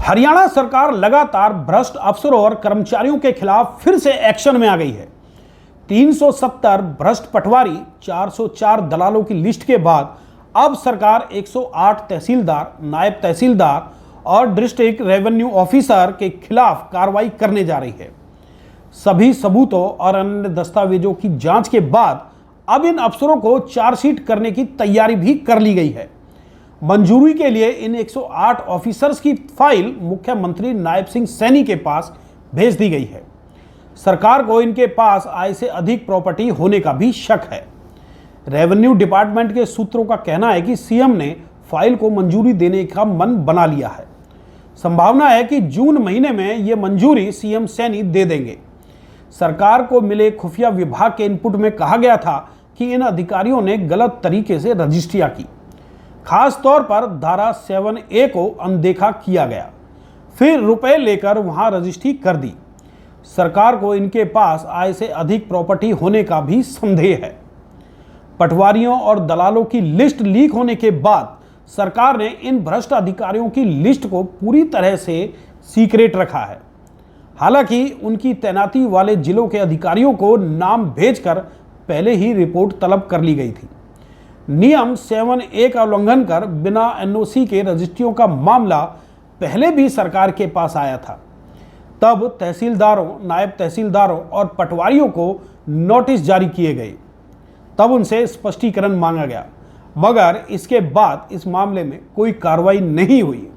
हरियाणा सरकार लगातार भ्रष्ट अफसरों और कर्मचारियों के खिलाफ फिर से एक्शन में आ गई है। 370 भ्रष्ट पटवारी, 404 दलालों की लिस्ट के बाद अब सरकार 108 तहसीलदार, नायब तहसीलदार और डिस्ट्रिक्ट रेवेन्यू ऑफिसर के खिलाफ कार्रवाई करने जा रही है। सभी सबूतों और अन्य दस्तावेजों की जांच के बाद अब इन अफसरों को चार्जशीट करने की तैयारी भी कर ली गई है। मंजूरी के लिए इन 108 ऑफिसर्स की फाइल मुख्यमंत्री नायब सिंह सैनी के पास भेज दी गई है। सरकार को इनके पास आय से अधिक प्रॉपर्टी होने का भी शक है। रेवेन्यू डिपार्टमेंट के सूत्रों का कहना है कि सीएम ने फाइल को मंजूरी देने का मन बना लिया है। संभावना है कि जून महीने में ये मंजूरी सीएम सैनी दे देंगे। सरकार को मिले खुफिया विभाग के इनपुट में कहा गया था कि इन अधिकारियों ने गलत तरीके से रजिस्ट्रियां की। खास तौर पर धारा 7A को अनदेखा किया गया, फिर रुपए लेकर वहां रजिस्ट्री कर दी। सरकार को इनके पास आय से अधिक प्रॉपर्टी होने का भी संदेह है। पटवारियों और दलालों की लिस्ट लीक होने के बाद सरकार ने इन भ्रष्ट अधिकारियों की लिस्ट को पूरी तरह से सीक्रेट रखा है। हालांकि उनकी तैनाती वाले जिलों के अधिकारियों को नाम भेजकर पहले ही रिपोर्ट तलब कर ली गई थी। नियम 7A का उल्लंघन कर बिना एनओसी के रजिस्ट्रियों का मामला पहले भी सरकार के पास आया था। तब तहसीलदारों, नायब तहसीलदारों और पटवारियों को नोटिस जारी किए गए। तब उनसे स्पष्टीकरण मांगा गया, मगर इसके बाद इस मामले में कोई कार्रवाई नहीं हुई।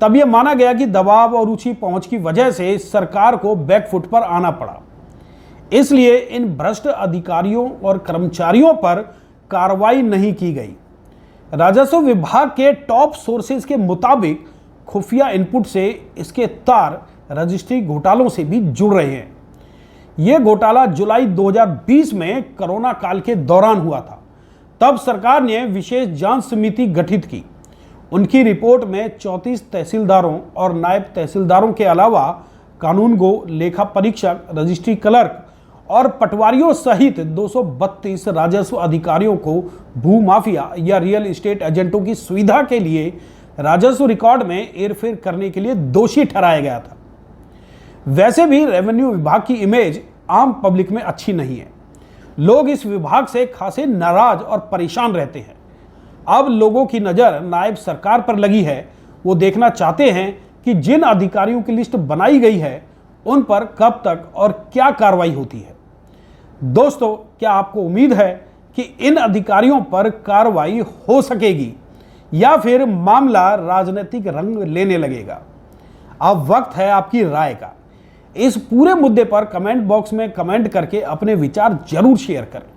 तब यह माना गया कि दबाव और ऊंची पहुंच की वजह से सरकार को बैकफुट पर आना पड़ा। इसलिए इन भ्रष्ट अधिकारियों और कर्मचारियों पर कार्रवाई नहीं की गई। राजस्व विभाग के टॉप सोर्सेज के मुताबिक खुफिया इनपुट से इसके तार रजिस्ट्री घोटालों से भी जुड़ रहे हैं। यह घोटाला जुलाई 2020 में कोरोना काल के दौरान हुआ था। तब सरकार ने विशेष जांच समिति गठित की। उनकी रिपोर्ट में 34 तहसीलदारों और नायब तहसीलदारों के अलावा कानूनगो, लेखा परीक्षक, रजिस्ट्री क्लर्क और पटवारियों सहित 232 राजस्व अधिकारियों को भू माफिया या रियल एस्टेट एजेंटों की सुविधा के लिए राजस्व रिकॉर्ड में हेरफेर करने के लिए दोषी ठहराया गया था। वैसे भी रेवेन्यू विभाग की इमेज आम पब्लिक में अच्छी नहीं है। लोग इस विभाग से खासे नाराज और परेशान रहते हैं। अब लोगों की नज़र नायब सरकार पर लगी है। वो देखना चाहते हैं कि जिन अधिकारियों की लिस्ट बनाई गई है उन पर कब तक और क्या कार्रवाई होती है। दोस्तों, क्या आपको उम्मीद है कि इन अधिकारियों पर कार्रवाई हो सकेगी या फिर मामला राजनीतिक रंग लेने लगेगा? अब वक्त है आपकी राय का। इस पूरे मुद्दे पर कमेंट बॉक्स में कमेंट करके अपने विचार जरूर शेयर करें।